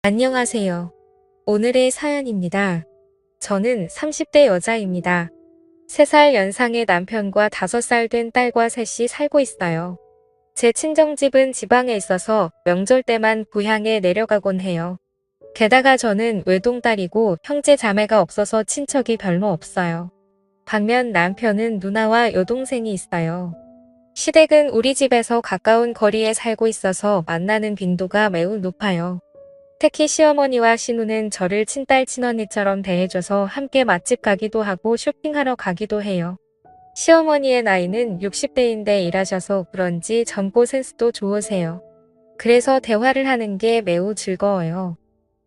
안녕하세요. 오늘의 사연입니다. 저는 30대 여자입니다. 3살 연상의 남편과 5살 된 딸과 셋이 살고 있어요. 제 친정집은 지방에 있어서 명절 때만 고향에 내려가곤 해요. 게다가 저는 외동딸이고 형제 자매가 없어서 친척이 별로 없어요. 반면 남편은 누나와 여동생이 있어요. 시댁은 우리 집에서 가까운 거리에 살고 있어서 만나는 빈도가 매우 높아요. 특히 시어머니와 시누는 저를 친딸 친언니처럼 대해줘서 함께 맛집 가기도 하고 쇼핑하러 가기도 해요. 시어머니의 나이는 60대인데 일하셔서 그런지 젊고 센스도 좋으세요. 그래서 대화를 하는 게 매우 즐거워요.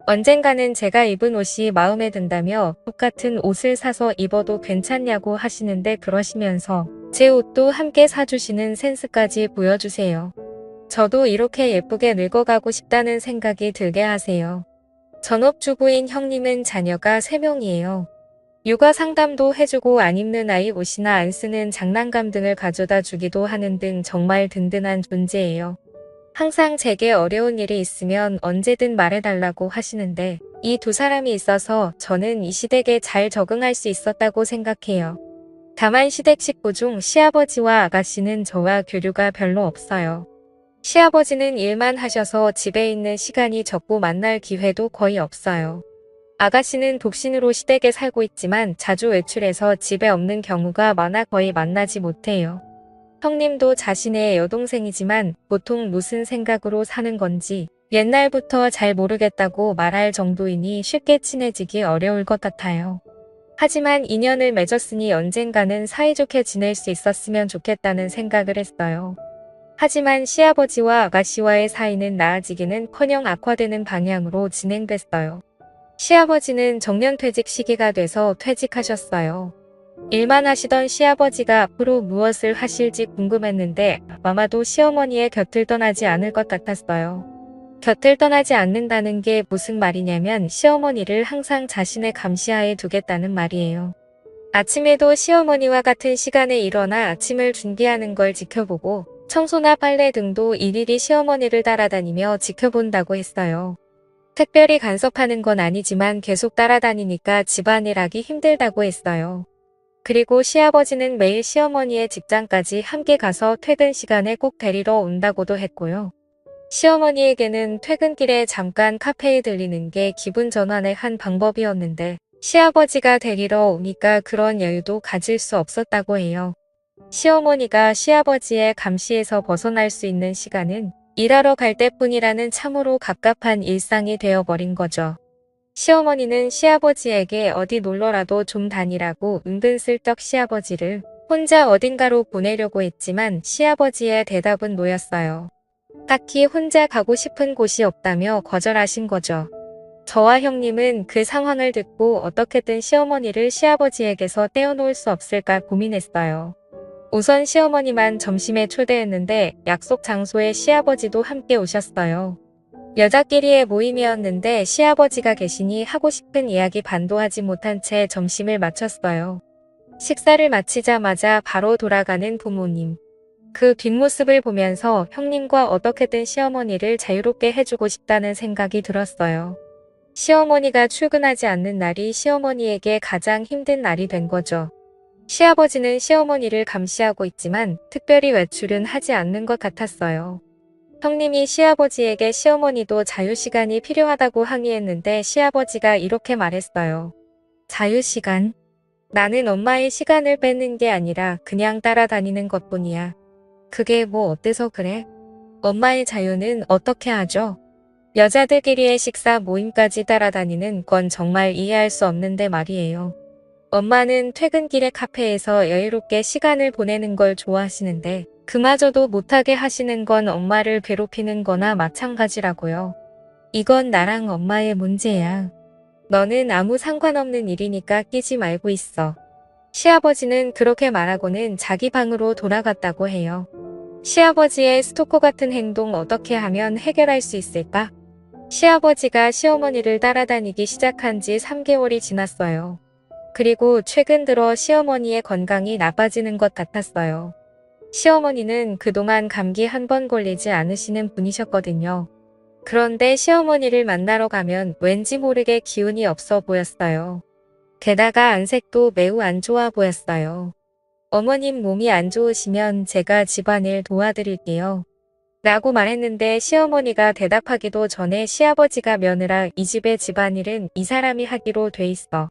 언젠가는 제가 입은 옷이 마음에 든다며 똑같은 옷을 사서 입어도 괜찮냐고 하시는데 그러시면서 제 옷도 함께 사주시는 센스까지 보여주세요. 저도 이렇게 예쁘게 늙어가고 싶다는 생각이 들게 하세요. 전업주부인 형님은 자녀가 3명이에요. 육아 상담도 해주고 안 입는 아이 옷이나 안 쓰는 장난감 등을 가져다 주기도 하는 등 정말 든든한 존재예요. 항상 제게 어려운 일이 있으면 언제든 말해달라고 하시는데 이 두 사람이 있어서 저는 이 시댁에 잘 적응할 수 있었다고 생각해요. 다만 시댁 식구 중 시아버지와 아가씨는 저와 교류가 별로 없어요. 시아버지는 일만 하셔서 집에 있는 시간이 적고 만날 기회도 거의 없어요. 아가씨는 독신으로 시댁에 살고 있지만 자주 외출해서 집에 없는 경우가 많아 거의 만나지 못해요. 형님도 자신의 여동생이지만 보통 무슨 생각으로 사는 건지 옛날부터 잘 모르겠다고 말할 정도이니 쉽게 친해지기 어려울 것 같아요. 하지만 인연을 맺었으니 언젠가는 사이좋게 지낼 수 있었으면 좋겠다는 생각을 했어요. 하지만 시아버지와 아가씨와의 사이는 나아지기는커녕 악화되는 방향으로 진행됐어요. 시아버지는 정년퇴직 시기가 돼서 퇴직하셨어요. 일만 하시던 시아버지가 앞으로 무엇을 하실지 궁금했는데 아마도 시어머니의 곁을 떠나지 않을 것 같았어요. 곁을 떠나지 않는다는 게 무슨 말이냐면 시어머니를 항상 자신의 감시하에 두겠다는 말이에요. 아침에도 시어머니와 같은 시간에 일어나 아침을 준비하는 걸 지켜보고 청소나 빨래 등도 일일이 시어머니를 따라다니며 지켜본다고 했어요. 특별히 간섭하는 건 아니지만 계속 따라다니니까 집안일 하기 힘들다고 했어요. 그리고 시아버지는 매일 시어머니의 직장까지 함께 가서 퇴근 시간에 꼭 데리러 온다고도 했고요. 시어머니에게는 퇴근길에 잠깐 카페에 들리는 게 기분 전환의 한 방법이었는데 시아버지가 데리러 오니까 그런 여유도 가질 수 없었다고 해요. 시어머니가 시아버지의 감시에서 벗어날 수 있는 시간은 일하러 갈 때뿐이라는 참으로 갑갑한 일상이 되어버린 거죠. 시어머니는 시아버지에게 어디 놀러라도 좀 다니라고 은근슬쩍 시아버지를 혼자 어딘가로 보내려고 했지만 시아버지의 대답은 노였어요. 딱히 혼자 가고 싶은 곳이 없다며 거절하신 거죠. 저와 형님은 그 상황을 듣고 어떻게든 시어머니를 시아버지에게서 떼어놓을 수 없을까 고민했어요. 우선 시어머니만 점심에 초대했는데 약속 장소에 시아버지도 함께 오셨어요. 여자끼리의 모임이었는데 시아버지가 계시니 하고 싶은 이야기 반도 하지 못한 채 점심을 마쳤어요. 식사를 마치자마자 바로 돌아가는 부모님. 그 뒷모습을 보면서 형님과 어떻게든 시어머니를 자유롭게 해주고 싶다는 생각이 들었어요. 시어머니가 출근하지 않는 날이 시어머니에게 가장 힘든 날이 된 거죠. 시아버지는 시어머니를 감시하고 있지만 특별히 외출은 하지 않는 것 같았어요. 형님이 시아버지에게 시어머니도 자유시간이 필요하다고 항의했는데 시아버지가 이렇게 말했어요. 자유시간? 나는 엄마의 시간을 뺏는 게 아니라 그냥 따라다니는 것뿐이야. 그게 뭐 어때서 그래? 엄마의 자유는 어떻게 하죠? 여자들끼리의 식사 모임까지 따라다니는 건 정말 이해할 수 없는데 말이에요. 엄마는 퇴근길에 카페에서 여유롭게 시간을 보내는 걸 좋아하시는데 그마저도 못하게 하시는 건 엄마를 괴롭히는 거나 마찬가지라고요. 이건 나랑 엄마의 문제야. 너는 아무 상관없는 일이니까 끼지 말고 있어. 시아버지는 그렇게 말하고는 자기 방으로 돌아갔다고 해요. 시아버지의 스토커 같은 행동 어떻게 하면 해결할 수 있을까? 시아버지가 시어머니를 따라다니기 시작한 지 3개월이 지났어요. 그리고 최근 들어 시어머니의 건강이 나빠지는 것 같았어요. 시어머니는 그동안 감기 한 번 걸리지 않으시는 분이셨거든요. 그런데 시어머니를 만나러 가면 왠지 모르게 기운이 없어 보였어요. 게다가 안색도 매우 안 좋아 보였어요. 어머님 몸이 안 좋으시면 제가 집안일 도와드릴게요. 라고 말했는데 시어머니가 대답하기도 전에 시아버지가 며느라 이 집의 집안일은 이 사람이 하기로 돼 있어.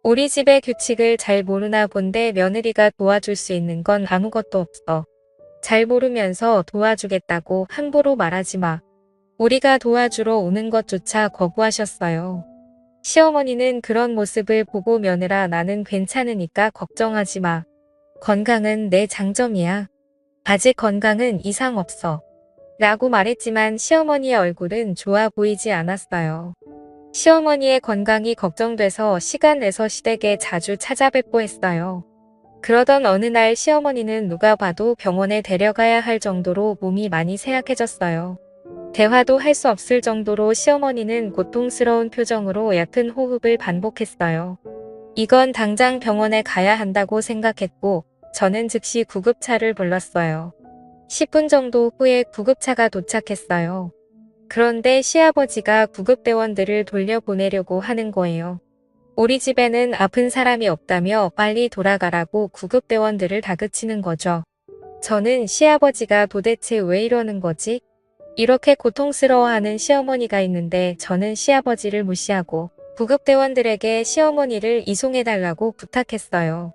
우리 집의 규칙을 잘 모르나 본데 며느리가 도와줄 수 있는 건 아무것도 없어. 잘 모르면서 도와주겠다고 함부로 말하지 마. 우리가 도와주러 오는 것조차 거부하셨어요. 시어머니는 그런 모습을 보고 며느라 나는 괜찮으니까 걱정하지 마. 건강은 내 장점이야. 아직 건강은 이상 없어. 라고 말했지만 시어머니의 얼굴은 좋아 보이지 않았어요. 시어머니의 건강이 걱정돼서 시간 내서 시댁에 자주 찾아뵙고 했어요. 그러던 어느 날 시어머니는 누가 봐도 병원에 데려가야 할 정도로 몸이 많이 쇠약해졌어요. 대화도 할 수 없을 정도로 시어머니는 고통스러운 표정으로 얕은 호흡을 반복했어요. 이건 당장 병원에 가야 한다고 생각했고 저는 즉시 구급차를 불렀어요. 10분 정도 후에 구급차가 도착했어요. 그런데 시아버지가 구급대원들을 돌려보내려고 하는 거예요. 우리 집에는 아픈 사람이 없다며 빨리 돌아가라고 구급대원들을 다그치는 거죠. 저는 시아버지가 도대체 왜 이러는 거지? 이렇게 고통스러워하는 시어머니가 있는데 저는 시아버지를 무시하고 구급대원들에게 시어머니를 이송해달라고 부탁했어요.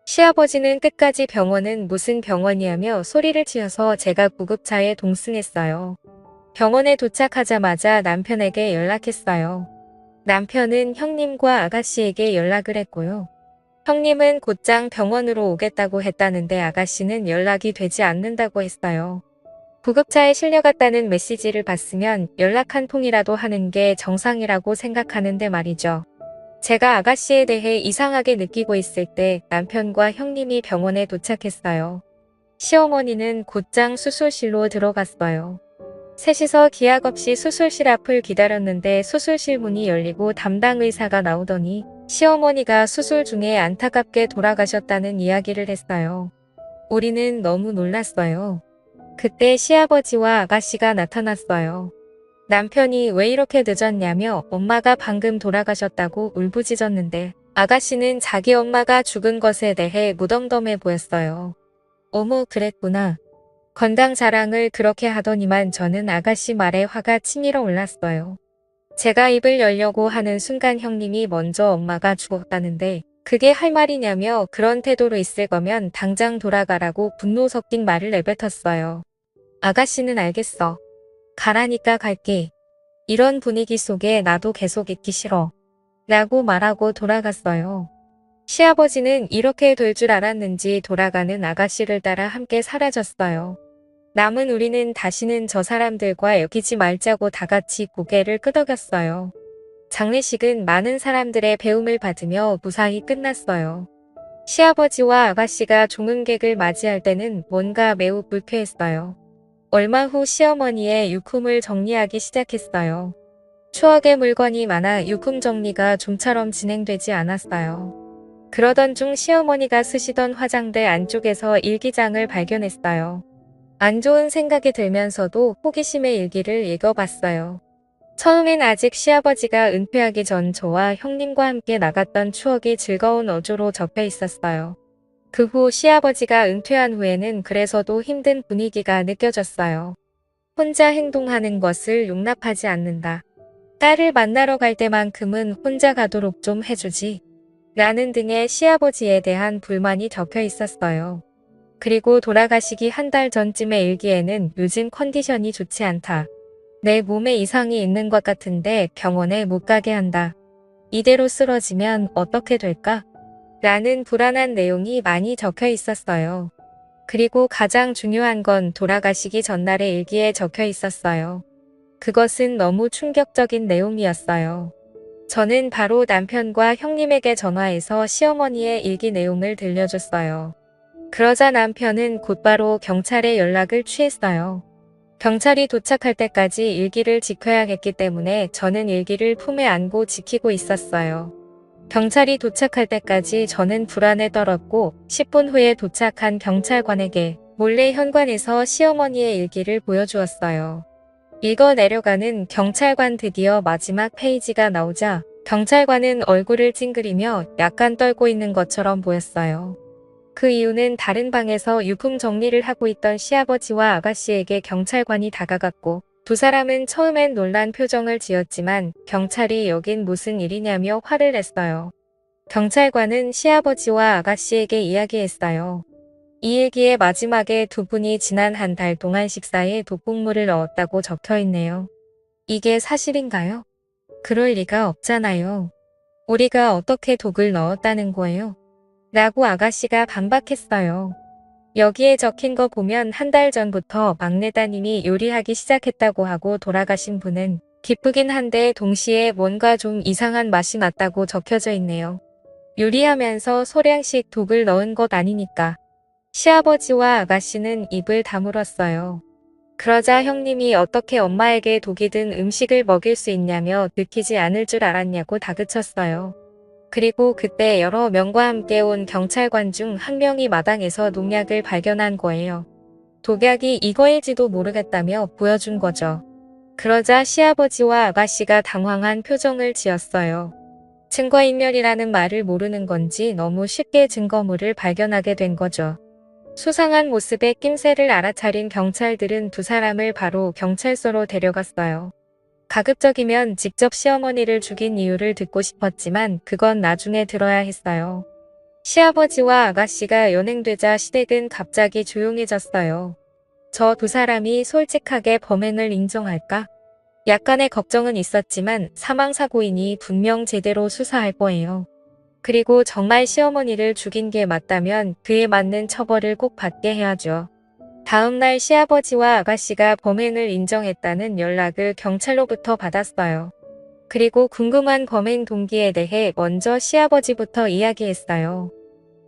시아버지는 끝까지 병원은 무슨 병원이냐며 소리를 치어서 제가 구급차에 동승했어요. 병원에 도착하자마자 남편에게 연락했어요. 남편은 형님과 아가씨에게 연락을 했고요. 형님은 곧장 병원으로 오겠다고 했다는데 아가씨는 연락이 되지 않는다고 했어요. 구급차에 실려갔다는 메시지를 봤으면 연락 한 통이라도 하는 게 정상이라고 생각하는데 말이죠. 제가 아가씨에 대해 이상하게 느끼고 있을 때 남편과 형님이 병원에 도착했어요. 시어머니는 곧장 수술실로 들어갔어요. 셋이서 기약 없이 수술실 앞을 기다렸는데 수술실 문이 열리고 담당 의사가 나오더니 시어머니가 수술 중에 안타깝게 돌아가셨다는 이야기를 했어요. 우리는 너무 놀랐어요. 그때 시아버지와 아가씨가 나타났어요. 남편이 왜 이렇게 늦었냐며 엄마가 방금 돌아가셨다고 울부짖었는데 아가씨는 자기 엄마가 죽은 것에 대해 무덤덤해 보였어요. 어머 그랬구나. 건강 자랑을 그렇게 하더니만 저는 아가씨 말에 화가 치밀어 올랐어요. 제가 입을 열려고 하는 순간 형님이 먼저 엄마가 죽었다는데 그게 할 말이냐며 그런 태도로 있을 거면 당장 돌아가라고 분노 섞인 말을 내뱉었어요. 아가씨는 알겠어. 가라니까 갈게. 이런 분위기 속에 나도 계속 있기 싫어. 라고 말하고 돌아갔어요. 시아버지는 이렇게 될 줄 알았는지 돌아가는 아가씨를 따라 함께 사라졌어요. 남은 우리는 다시는 저 사람들과 엮이지 말자고 다 같이 고개를 끄덕였어요. 장례식은 많은 사람들의 배움을 받으며 무사히 끝났어요. 시아버지와 아가씨가 종은객을 맞이할 때는 뭔가 매우 불쾌했어요. 얼마 후 시어머니의 유품을 정리하기 시작했어요. 추억의 물건이 많아 유품 정리가 좀처럼 진행되지 않았어요. 그러던 중 시어머니가 쓰시던 화장대 안쪽에서 일기장을 발견했어요. 안 좋은 생각이 들면서도 호기심의 일기를 읽어봤어요. 처음엔 아직 시아버지가 은퇴하기 전 저와 형님과 함께 나갔던 추억이 즐거운 어조로 적혀 있었어요. 그 후 시아버지가 은퇴한 후에는 그래서도 힘든 분위기가 느껴졌어요. 혼자 행동하는 것을 용납하지 않는다. 딸을 만나러 갈 때만큼은 혼자 가도록 좀 해주지. 라는 등의 시아버지에 대한 불만이 적혀 있었어요. 그리고 돌아가시기 한 달 전쯤의 일기에는 요즘 컨디션이 좋지 않다. 내 몸에 이상이 있는 것 같은데 병원에 못 가게 한다. 이대로 쓰러지면 어떻게 될까? 라는 불안한 내용이 많이 적혀 있었어요. 그리고 가장 중요한 건 돌아가시기 전날의 일기에 적혀 있었어요. 그것은 너무 충격적인 내용이었어요. 저는 바로 남편과 형님에게 전화해서 시어머니의 일기 내용을 들려줬어요. 그러자 남편은 곧바로 경찰에 연락을 취했어요. 경찰이 도착할 때까지 일기를 지켜야겠기 때문에 저는 일기를 품에 안고 지키고 있었어요. 경찰이 도착할 때까지 저는 불안에 떨었고 10분 후에 도착한 경찰관에게 몰래 현관에서 시어머니의 일기를 보여주었어요. 읽어 내려가는 경찰관 드디어 마지막 페이지가 나오자 경찰관은 얼굴을 찡그리며 약간 떨고 있는 것처럼 보였어요. 그 이유는 다른 방에서 유품 정리를 하고 있던 시아버지와 아가씨에게 경찰관이 다가갔고 두 사람은 처음엔 놀란 표정을 지었지만 경찰이 여긴 무슨 일이냐며 화를 냈어요. 경찰관은 시아버지와 아가씨에게 이야기했어요. 이 얘기의 마지막에 두 분이 지난 한 달 동안 식사에 독극물을 넣었다고 적혀 있네요. 이게 사실인가요? 그럴 리가 없잖아요. 우리가 어떻게 독을 넣었다는 거예요? 라고 아가씨가 반박했어요. 여기에 적힌 거 보면 한 달 전부터 막내 따님이 요리하기 시작했다고 하고 돌아가신 분은 기쁘긴 한데 동시에 뭔가 좀 이상한 맛이 났다고 적혀져 있네요. 요리하면서 소량씩 독을 넣은 것 아니니까. 시아버지와 아가씨는 입을 다물었어요. 그러자 형님이 어떻게 엄마에게 독이 든 음식을 먹일 수 있냐며 들키지 않을 줄 알았냐고 다그쳤어요. 그리고 그때 여러 명과 함께 온 경찰관 중 한 명이 마당에서 농약을 발견한 거예요. 독약이 이거일지도 모르겠다며 보여준 거죠. 그러자 시아버지와 아가씨가 당황한 표정을 지었어요. 증거인멸이라는 말을 모르는 건지 너무 쉽게 증거물을 발견하게 된 거죠. 수상한 모습에 낌새를 알아차린 경찰들은 두 사람을 바로 경찰서로 데려갔어요. 가급적이면 직접 시어머니를 죽인 이유를 듣고 싶었지만 그건 나중에 들어야 했어요. 시아버지와 아가씨가 연행되자 시댁은 갑자기 조용해졌어요. 저 두 사람이 솔직하게 범행을 인정할까? 약간의 걱정은 있었지만 사망사고이니 분명 제대로 수사할 거예요. 그리고 정말 시어머니를 죽인 게 맞다면 그에 맞는 처벌을 꼭 받게 해야죠. 다음 날 시아버지와 아가씨가 범행을 인정했다는 연락을 경찰로부터 받았어요. 그리고 궁금한 범행 동기에 대해 먼저 시아버지부터 이야기했어요.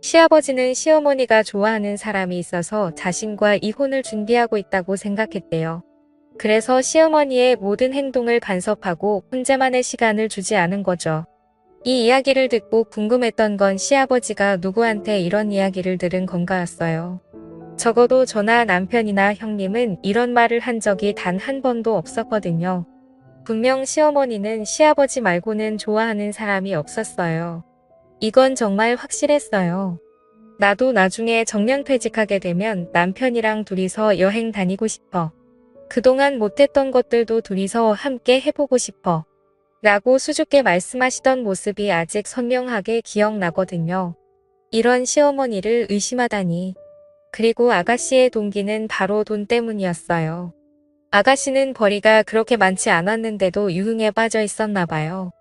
시아버지는 시어머니가 좋아하는 사람이 있어서 자신과 이혼을 준비하고 있다고 생각했대요. 그래서 시어머니의 모든 행동을 간섭하고 혼자만의 시간을 주지 않은 거죠. 이 이야기를 듣고 궁금했던 건 시아버지가 누구한테 이런 이야기를 들은 건가였어요. 적어도 저나 남편이나 형님은 이런 말을 한 적이 단 한 번도 없었거든요. 분명 시어머니는 시아버지 말고는 좋아하는 사람이 없었어요. 이건 정말 확실했어요. 나도 나중에 정년퇴직하게 되면 남편이랑 둘이서 여행 다니고 싶어. 그동안 못했던 것들도 둘이서 함께 해보고 싶어. 라고 수줍게 말씀하시던 모습이 아직 선명하게 기억나거든요. 이런 시어머니를 의심하다니. 그리고 아가씨의 동기는 바로 돈 때문이었어요. 아가씨는 벌이가 그렇게 많지 않았는데도 유흥에 빠져 있었나 봐요.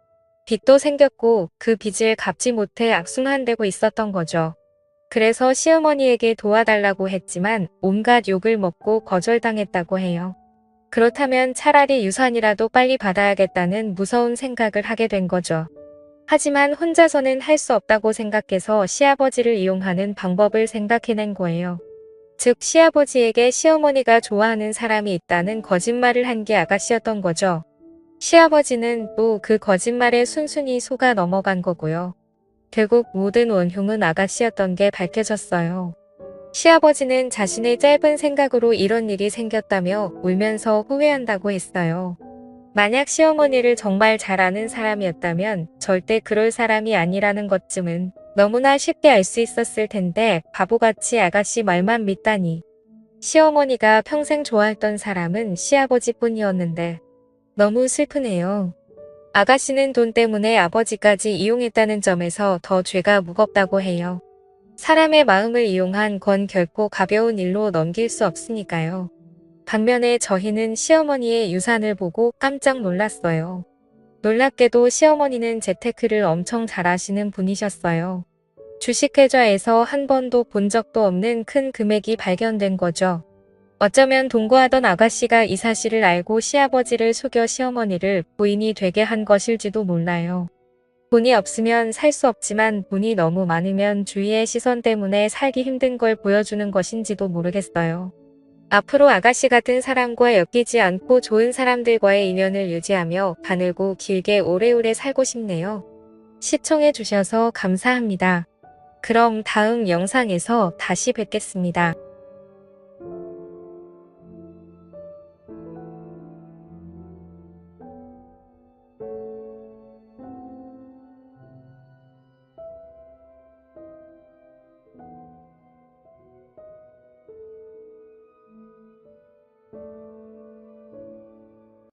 빚도 생겼고 그 빚을 갚지 못해 악순환되고 있었던 거죠. 그래서 시어머니에게 도와달라고 했지만 온갖 욕을 먹고 거절당했다고 해요. 그렇다면 차라리 유산이라도 빨리 받아야겠다는 무서운 생각을 하게 된 거죠. 하지만 혼자서는 할 수 없다고 생각해서 시아버지를 이용하는 방법을 생각해낸 거예요. 즉 시아버지에게 시어머니가 좋아하는 사람이 있다는 거짓말을 한 게 아가씨였던 거죠. 시아버지는 또 그 거짓말에 순순히 속아 넘어간 거고요. 결국 모든 원흉은 아가씨였던 게 밝혀졌어요. 시아버지는 자신의 짧은 생각으로 이런 일이 생겼다며 울면서 후회한다고 했어요. 만약 시어머니를 정말 잘 아는 사람이었다면 절대 그럴 사람이 아니라는 것쯤은 너무나 쉽게 알 수 있었을 텐데 바보같이 아가씨 말만 믿다니. 시어머니가 평생 좋아했던 사람은 시아버지뿐이었는데 너무 슬프네요. 아가씨는 돈 때문에 아버지까지 이용했다는 점에서 더 죄가 무겁다고 해요. 사람의 마음을 이용한 건 결코 가벼운 일로 넘길 수 없으니까요. 반면에 저희는 시어머니의 유산을 보고 깜짝 놀랐어요. 놀랍게도 시어머니는 재테크를 엄청 잘하시는 분이셨어요. 주식계좌에서 한 번도 본 적도 없는 큰 금액이 발견된 거죠. 어쩌면 동거하던 아가씨가 이 사실을 알고 시아버지를 속여 시어머니를 부인이 되게 한 것일지도 몰라요. 돈이 없으면 살 수 없지만 돈이 너무 많으면 주위의 시선 때문에 살기 힘든 걸 보여주는 것인지도 모르겠어요. 앞으로 아가씨 같은 사람과 엮이지 않고 좋은 사람들과의 인연을 유지하며 가늘고 길게 오래오래 살고 싶네요. 시청해주셔서 감사합니다. 그럼 다음 영상에서 다시 뵙겠습니다.